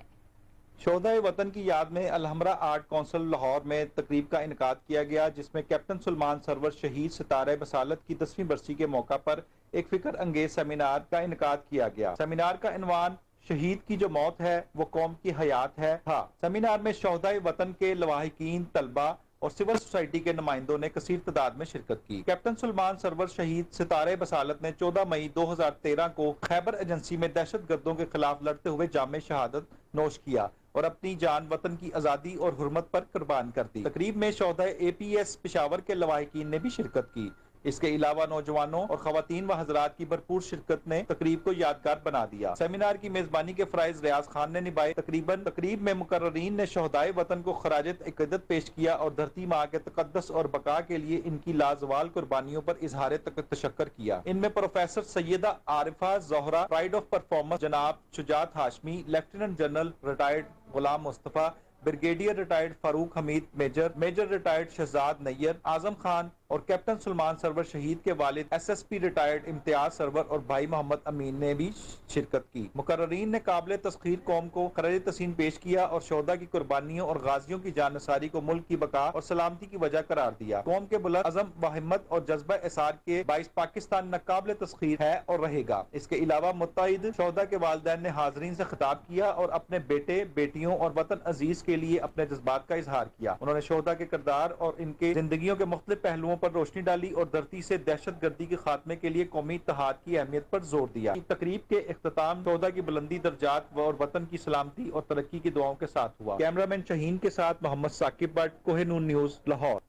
Speaker 12: शोहदाए वतन की याद में अलहमरा आर्ट काउंसिल लाहौर में तकरीब का इनेकाद किया गया, जिसमें कैप्टन सलमान सरवर शहीद सितारे बसालत की 10वीं बरसी के मौका पर एक फिक्र अंगेज सेमिनार का इनेकाद किया गया। सेमिनार का इनवान शहीद की जो मौत है वो कौम की हयात है था। सेमिनार में शोहदाए वतन के लवाहिकीन, तलबा और सिविल सोसाइटी के नुमाइंदों ने कसीर तादाद में शिरकत की। कैप्टन सलमान सरवर शहीद सितारे बसालत ने 14 मई 2013 को खैबर एजेंसी में दहशत गर्दों के खिलाफ लड़ते हुए जामे शहादत नोश किया और अपनी जान वतन की आज़ादी और हुर्मत पर कुर्बान कर दी। तकरीब में शोहदाए APS पेशावर के लवाहिकीन ने भी शिरकत की। इसके अलावा नौजवानों और खवातीन व हजरात की भरपूर शिरकत ने तकरीब को यादगार बना दिया। सेमिनार की मेजबानी के फराइज रियाज खान ने निभाए। तकरीब में मुकर्ररीन ने शोहदाए वतन को खराजत अकीदत पेश किया और धरती माँ के तकद्दस और बका के लिए इनकी लाजवाल कुर्बानियों पर इजहार तशक्कर किया। इनमें professor Syeda Arifa Zohra, pride of performance जनाब Shujaat Hashmi, lieutenant general retired Ghulam Mustafa, brigadier retired Farooq Hameed, major retired Shahzad Nayyar, Azam Khan और कैप्टन सलमान सरवर शहीद के वालिद SSP रिटायर्ड इम्तियाज सरवर और भाई मोहम्मद अमीन ने भी शिरकत की। मुकर्ररीन ने काबिल तस्खीर कौम को खराज तहसीन पेश किया और शोहदा की कुर्बानियों और गाजियों की जानसारी को मुल्क की बका और सलामती की वजह करार दिया। कौम के बुलंद अज़म व हिम्मत और जज्बा एसार के बाइस पाकिस्तान नाकाबिल तस्खीर है और रहेगा। इसके अलावा मुत्तहिद शोहदा के वालिदैन ने हाज़रीन से खिताब किया और अपने बेटे बेटियों और वतन अजीज کے لیے اپنے جذبات کا اظہار کیا۔ انہوں نے شہداء کے کردار اور ان کے زندگیوں کے مختلف پہلوؤں پر روشنی ڈالی اور دھرتی سے دہشت گردی کے خاتمے کے لیے قومی اتحاد کی اہمیت پر زور دیا۔ تقریب کے اختتام شہداء کی بلندی درجات اور وطن کی سلامتی اور ترقی کی دعاؤں کے ساتھ ہوا۔ کیمرامین شہین کے ساتھ محمد ثاقب بٹ، کوہ نون نیوز، لاہور۔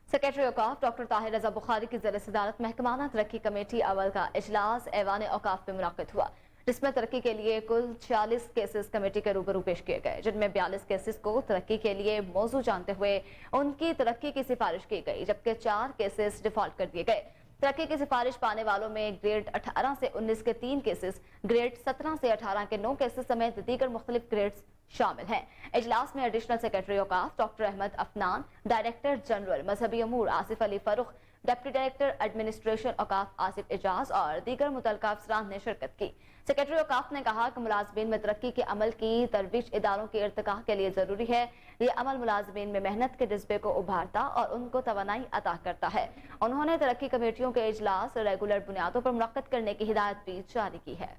Speaker 1: سیکریٹری اوقاف ڈاکٹر طاہر رضا بخاری کی زیر صدارت محکمانہ ترقی کمیٹی اول کا اجلاس ایوان اوقاف میں منعقد ہوا، جس میں ترقی کے لیے کل 46 کیسز کمیٹی کے روبرو پیش کیے گئے، جن میں 42 کیسز کو ترقی کے لیے موضوع جانتے ہوئے ان کی ترقی کی سفارش کی گئی، جبکہ 4 کیسز ڈیفالٹ کر دیے گئے۔ ترقی کی سفارش پانے والوں میں گریڈ 18 سے 19 کے 3 کیسز، گریڈ 17 سے 18 کے 9 کیسز سمیت دیگر مختلف گریڈز شامل ہیں۔ اجلاس میں ایڈیشنل سیکریٹری اوقاف doctor Ahmed Afnan, director general مذہبی امور Asif Ali Farrukh, deputy director administration اوقاف آصف اعجاز اور دیگر متعلقہ افسران نے شرکت کی۔ سیکریٹری اوقاف نے کہا کہ ملازمین میں ترقی کے عمل کی ترویج اداروں کے ارتقاء کے لیے ضروری ہے۔ یہ عمل ملازمین میں محنت کے جذبے کو ابھارتا اور ان کو توانائی عطا کرتا ہے۔ انہوں نے ترقی کمیٹیوں کے اجلاس ریگولر بنیادوں پر منعقد کرنے کی ہدایت بھی جاری کی ہے۔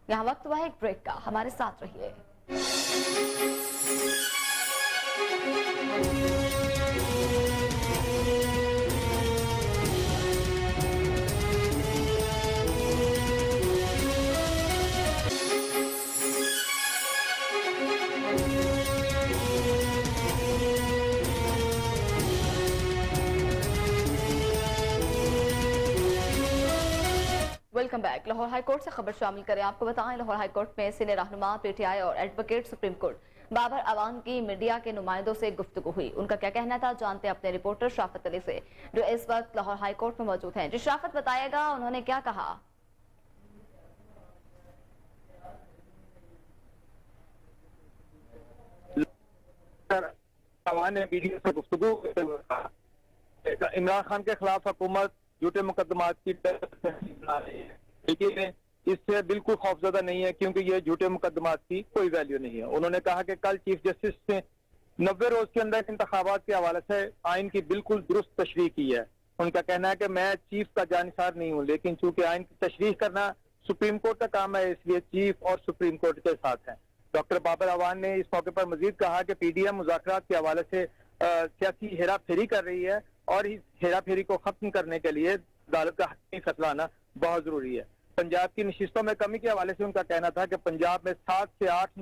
Speaker 1: یہاں وقت ہوا ہے ایک بریک کا، ہمارے ساتھ رہیے۔ Welcome back. Lahore high court سے خبر شامل کریں، آپ کو بتائیں لاہور ہائی کورٹ میں سینئر رہنما پی ٹی آئی اور advocate supreme court Babar Awan کی میڈیا کے نمائندوں سے گفتگو ہوئی۔ ان کا کیا کہنا تھا، جانتے اپنے رپورٹر شرافت علی سے جو اس وقت لاہور ہائی کورٹ میں موجود ہیں۔ جی شرافت، بتائے گا انہوں نے کیا کہا؟
Speaker 13: اعوان نے میڈیا سے گفتگو عمران خان کے خلاف حکومت جھوٹے مقدمات کی بنا رہی ہے، لیکن اس سے بالکل خوفزدہ نہیں ہے کیونکہ یہ جھوٹے مقدمات کی کوئی ویلیو نہیں ہے۔ انہوں نے کہا کہ کل چیف جسٹس نے 90 روز کے اندر انتخابات کے حوالے سے آئین کی بالکل درست تشریح کی ہے۔ ان کا کہنا ہے کہ میں چیف کا جانثار نہیں ہوں، لیکن چونکہ آئین کی تشریح کرنا سپریم کورٹ کا کام ہے، اس لیے چیف اور سپریم کورٹ کے ساتھ ہیں۔ ڈاکٹر بابر اعوان نے اس موقع پر مزید کہا کہ پی ڈی ایم مذاکرات کے حوالے سے سیاسی ہیرا پھیری کر رہی ہے اور اس ہیرا پھیری کو ختم کرنے کے لیے عدالت کا حقیقی فیصلہ آنا بہت ضروری ہے۔ پنجاب کی نشستوں میں کمی کے حوالے سے ان کا کہنا تھا کہ پنجاب میں 7 سے 8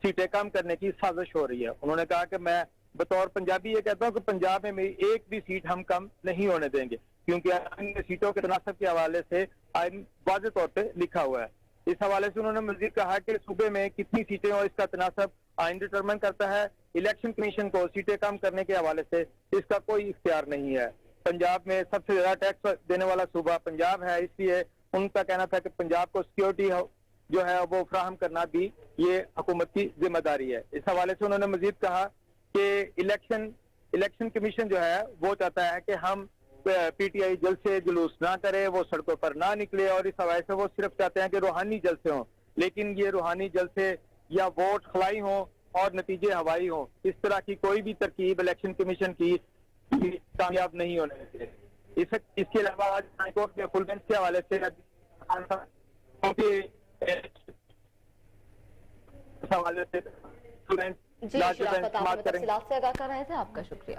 Speaker 13: سیٹیں کم کرنے کی سازش ہو رہی ہے۔ انہوں نے کہا کہ میں بطور پنجابی یہ کہتا ہوں کہ پنجاب میں میری ایک بھی سیٹ ہم کم نہیں ہونے دیں گے، کیونکہ آئین میں سیٹوں کے تناسب کے حوالے سے آئین واضح طور پہ لکھا ہوا ہے۔ اس حوالے سے انہوں نے مزید کہا کہ صوبے میں کتنی سیٹیں اور اس کا تناسب آئین ڈٹرمن کرتا ہے۔ الیکشن کمیشن کو سیٹیں کم کرنے کے حوالے سے اس کا کوئی اختیار نہیں ہے۔ پنجاب میں سب سے زیادہ ٹیکس دینے والا صوبہ پنجاب ہے، اس لیے ان کا کہنا تھا کہ پنجاب کو سیکیورٹی جو ہے وہ فراہم کرنا بھی یہ حکومت کی ذمہ داری ہے۔ اس حوالے سے انہوں نے مزید کہا کہ الیکشن کمیشن جو ہے وہ چاہتا ہے کہ ہم پی ٹی آئی جلسے جلوس نہ کرے، وہ سڑکوں پر نہ نکلے، اور اس حوالے سے وہ صرف چاہتے ہیں کہ روحانی جلسے ہوں، لیکن یہ روحانی جلسے یا ووٹ خلائی ہوں اور نتیجے ہوائی ہوں، اس طرح کی کوئی بھی ترکیب الیکشن کمیشن کی کامیاب نہیں ہونے دے۔ اس کے علاوہ آج ہائی کورٹ میں فل بینچ کے حوالے سے
Speaker 1: جی شرافت، آپ ہمیں تفصیلات سے آگاہ کر رہے تھے، آپ کا شکریہ۔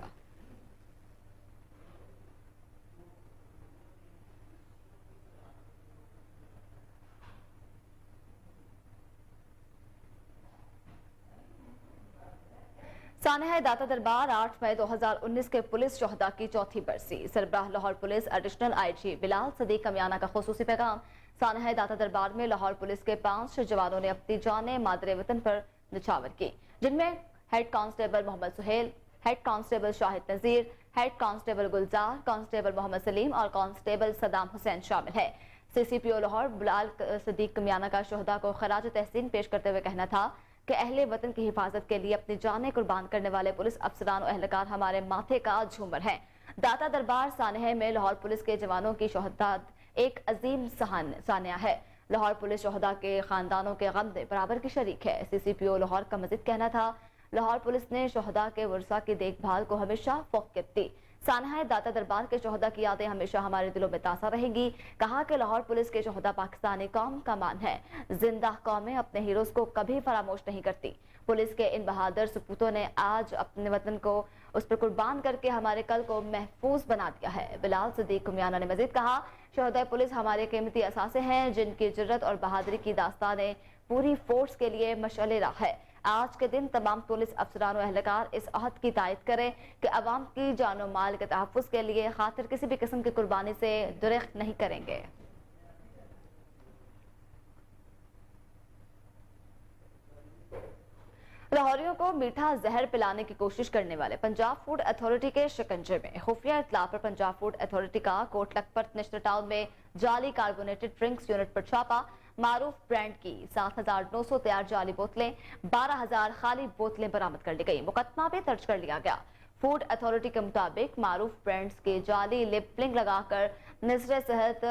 Speaker 1: سانحہ داتا دربار 8 مئی 2019 کے پولیس شہداء کی چوتھی برسی۔ سربراہ لاہور پولیس ایڈیشنل آئی جی بلال صدیق کمیانہ کا خصوصی پیغام۔ سانحہ داتا دربار میں لاہور پولیس کے 5 جوانوں نے اپنی جانیں مادر وطن پر نچھاور کی، جن میں ہیڈ کانسٹیبل محمد سہیل، ہیڈ کانسٹیبل شاہد نذیر، ہیڈ کانسٹیبل گلزار، کانسٹیبل محمد سلیم اور کانسٹیبل صدام حسین شامل ہے۔ سی سی پی او لاہور بلال صدیق کمیانہ کا شہداء کو خراج تحسین پیش کرتے ہوئے کہنا تھا کہ اہل وطن کی حفاظت کے لیے اپنی جانیں قربان کرنے والے پولیس افسران و اہلکار ہمارے ماتھے کا جھومر ہیں۔ داتا دربار سانحہ میں لاہور پولیس کے جوانوں کی شہادت ایک عظیم سانحہ ہے۔ لاہور پولیس شہداء کے خاندانوں کے غم میں برابر کی شریک ہے۔ سی سی پی او لاہور کا مزید کہنا تھا لاہور پولیس نے شہداء کے ورثاء کی دیکھ بھال کو ہمیشہ فوقیت دی۔ सानहा दाता दरबार के शोहदा की यादें हमेशा हमारे दिलों में ताज़ा रहेंगी। कहा कि लाहौर पुलिस के शोहदा पाकिस्तानी कौम का मान है। जिंदा कौमें अपने हीरोज को कभी फरामोश नहीं करती। पुलिस के इन बहादुर सपूतों ने आज अपने वतन को उस पर कुर्बान करके हमारे कल को महफूज बना दिया है। बिलाल सिद्दीक कुमियाना ने मजीद कहा, शोहदा पुलिस हमारे कीमती असासे हैं जिनकी जुर्रत और बहादुरी की दास्तानें पूरी फोर्स के लिए मशअले राह है। आज के दिन तमाम पुलिस अफसरान और अहलकार इस अहद की तायद करें कि अवाम की जान और माल के तहफ़्फ़ुज़ के लिए खातिर किसी भी किस्म की कुर्बानी से दुरेख्त नहीं करेंगे। लाहौरियों को मीठा जहर पिलाने की कोशिश करने वाले पंजाब फूड अथॉरिटी के शिकंजे में। खुफिया इत्तला पर पंजाब फूड अथॉरिटी का कोट लखपत नेशनल टाउन में जाली कार्बोनेटेड ड्रिंक्स यूनिट पर छापा। मारूफ ब्रांड की 7,900 तैयार जाली बोतलें, 12,000 खाली बोतलें बरामद कर ली गई। मुकदमा भी दर्ज कर लिया गया। फूड अथॉरिटी के मुताबिक मारूफ ब्रांड्स के जाली लेबलिंग लगाकर नजर सेहत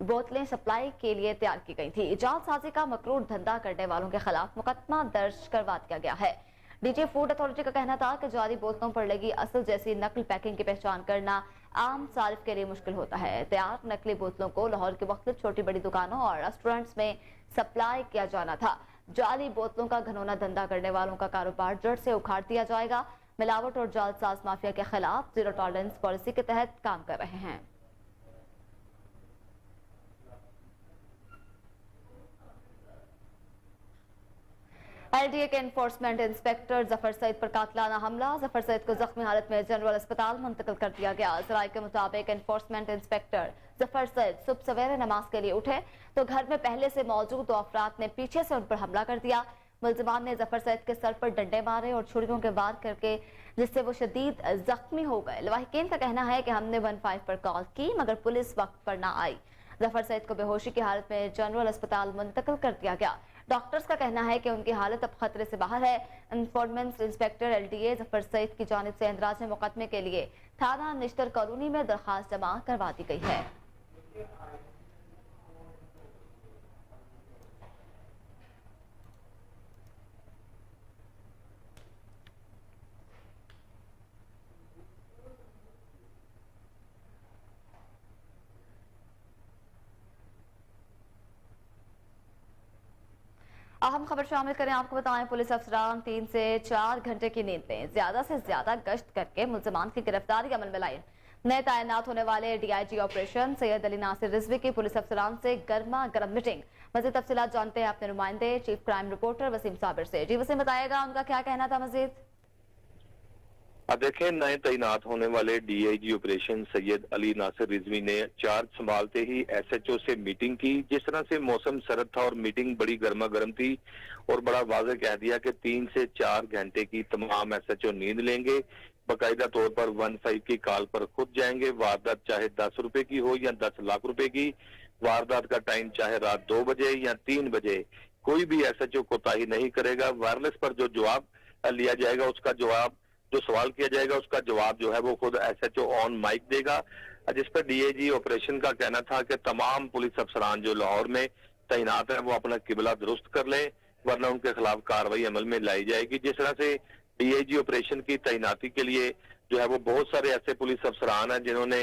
Speaker 1: बोतलें सप्लाई के लिए तैयार की गई थी। जालसाजी का मकरूर धंधा करने वालों के खिलाफ मुकदमा दर्ज करवा दिया गया है। डीजी फूड अथॉरिटी का कहना था कि जाली बोतलों पर लगी असल जैसी नकल पैकिंग की पहचान करना आम सारिफ के लिए मुश्किल होता है। तैयार नकली बोतलों को लाहौर की मुख्तलिफ छोटी बड़ी दुकानों और रेस्टोरेंट्स में सप्लाई किया जाना था। जाली बोतलों का घनौना धंधा करने वालों का कारोबार जड़ से उखाड़ दिया जाएगा। मिलावट और जालसाज माफिया के खिलाफ जीरो टॉलरेंस पॉलिसी के तहत काम कर रहे हैं। LDA के एनफोर्समेंट इंस्पेक्टर जफर सईद पर कातिलाना हमला। जफर सईद को जख्मी हालत में जनरल अस्पताल मुंतकिल कर दिया गया। जराये के मुताबिक एनफोर्समेंट इंस्पेक्टर जफर सईद सुबह सवेरे नमाज के लिए उठे तो घर में पहले से मौजूद 2 अफराद ने पीछे से उन पर हमला कर दिया। मुल्जिमान ने जफर सईद के सर पर डंडे मारे और छुरियों के वार करके जिससे वो शदीद जख्मी हो गए। लवाहिकीन का कहना है कि हमने 15 पर कॉल की मगर पुलिस वक्त पर ना आई। जफर सईद को बेहोशी की हालत में जनरल अस्पताल मुंतकिल कर दिया गया। डॉक्टर्स का कहना है कि उनकी हालत अब खतरे से बाहर है। Informant inspector LDA Zafar Saeed की जानिब से इंदराज मुकदमे के लिए थाना निश्तर कॉलोनी में दरखास्त जमा करवा दी गई है। अहम खबर शामिल करें, आपको बताएं पुलिस अफसरान 3 से 4 घंटे की नींद में ज्यादा से ज्यादा गश्त करके मुल्जिमान की गिरफ्तारी अमल में लाई। नए तैनात होने वाले DIG ऑपरेशन सैयद अली नासिर रिजवी की पुलिस अफसरान से गर्मा गर्म मीटिंग। मजीद तफसीलात जानते हैं अपने नुमाइंदे chief crime reporter Waseem Sabir से। जी वसीम, बताएगा उनका क्या कहना था मजीद?
Speaker 13: देखें, नए तैनात होने वाले DIG ऑपरेशन सैयद अली नासिर रिजवी ने चार्ज संभालते ही SHO से मीटिंग की। जिस तरह से मौसम सर्द था और मीटिंग बड़ी गर्मा गर्म थी और बड़ा वाज़ेह कह दिया कि 3 से 4 घंटे की तमाम SHO नींद लेंगे। बाकायदा तौर पर 15 की कॉल पर खुद जाएंगे। वारदात चाहे 10 रुपए की हो या 10 लाख रुपए की, वारदात का टाइम चाहे रात 2 बजे या 3 बजे, कोई भी SHO कोताही नहीं करेगा। वायरलेस पर जो जवाब लिया जाएगा उसका जवाब, जो सवाल किया जाएगा उसका जवाब जो है वो खुद SHO ऑन माइक देगा। जिस पर DIG ऑपरेशन का कहना था कि तमाम पुलिस अफसरान जो लाहौर में तैनात हैं वो अपना किबला दुरुस्त कर लें वरना उनके खिलाफ कार्रवाई अमल में लाई जाएगी। जिस तरह से DIG ऑपरेशन की तैनाती के लिए जो है वो बहुत सारे ऐसे पुलिस अफसरान हैं जिन्होंने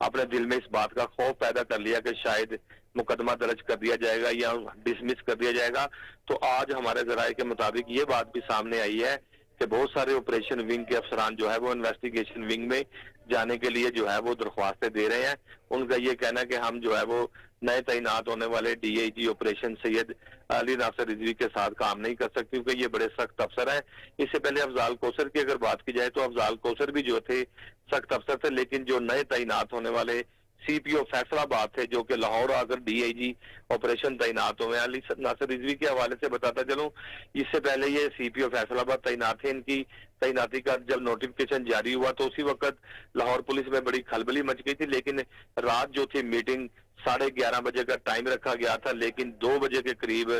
Speaker 13: अपने दिल में इस बात का खौफ पैदा कर लिया कि शायद मुकदमा दर्ज कर दिया जाएगा या डिसमिस कर दिया जाएगा। तो आज हमारे जराये के मुताबिक ये बात भी सामने आई है कि बहुत सारे ऑपरेशन विंग के अफसरान जो है वो इन्वेस्टिगेशन विंग में जाने के लिए जो है वो दरख्वास्तें दे रहे हैं। उनका ये कहना है कि हम जो है वो नए तैनात होने वाले DIG ऑपरेशन सैयद अली नासिर रिजवी के साथ काम नहीं कर सकते क्योंकि ये बड़े सख्त अफसर हैं। इससे पहले अफजाल कौसर की अगर बात की जाए तो अफजाल कौसर भी जो थे सख्त अफसर थे, लेकिन जो नए तैनात होने वाले CPO फैसलाबाद थे जो कि लाहौर आकर DIG ऑपरेशन तैनात हुए हैं। अली नासिर रिजवी के हवाले से बताता चलूं, इससे पहले ये CPO फैसलाबाद तैनात थे। इनकी तैनाती का जब नोटिफिकेशन जारी हुआ तो उसी वक्त लाहौर पुलिस में बड़ी खलबली मच गई थी, लेकिन रात जो थी मीटिंग 11:30 बजे का टाइम रखा गया था, लेकिन 2 बजे के करीब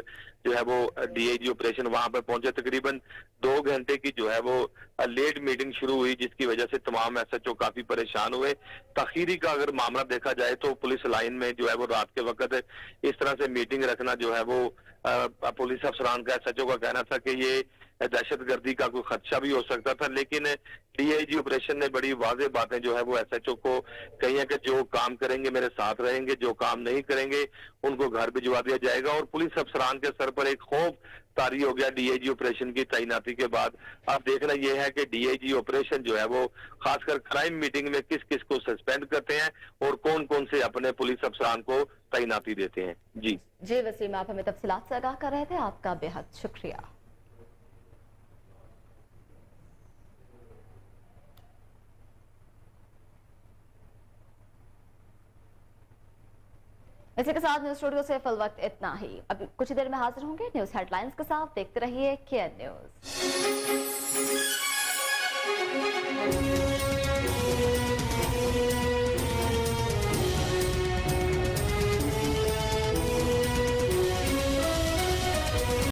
Speaker 13: जो है वो DIG ऑपरेशन वहां पर पहुंचे। तकरीबन 2 घंटे की जो है वो लेट मीटिंग शुरू हुई जिसकी वजह से तमाम SHO काफी परेशान हुए। ताखीरी का अगर मामला देखा जाए तो पुलिस लाइन में जो है वो रात के वक्त इस तरह से मीटिंग रखना जो है वो पुलिस अफसरान का SHO का कहना था कि ये दहशतगर्दी का कोई खदशा भी हो सकता था, लेकिन डीआईजी ऑपरेशन ने बड़ी वाज़ेह बातें जो है वो एसएचओ को कही है कि जो काम करेंगे मेरे साथ रहेंगे, जो काम नहीं करेंगे उनको घर भिजवा दिया जाएगा। और पुलिस अफसरान के सर पर एक खौफ तारी हो गया डीआईजी ऑपरेशन की तैनाती के बाद। अब देखना यह है कि डीआईजी ऑपरेशन जो है वो खासकर क्राइम मीटिंग में किस किस को सस्पेंड करते हैं और कौन कौन से अपने पुलिस अफसरान को तैनाती देते हैं। जी
Speaker 1: वसीम, आप हमें तफसीलात से आगाह कर रहे थे, आपका बेहद शुक्रिया। इसी के साथ न्यूज स्टूडियो से फिल वक्त इतना ही। अब कुछ देर में हाजिर होंगे न्यूज हेडलाइंस के साथ। देखते रहिए केएन न्यूज।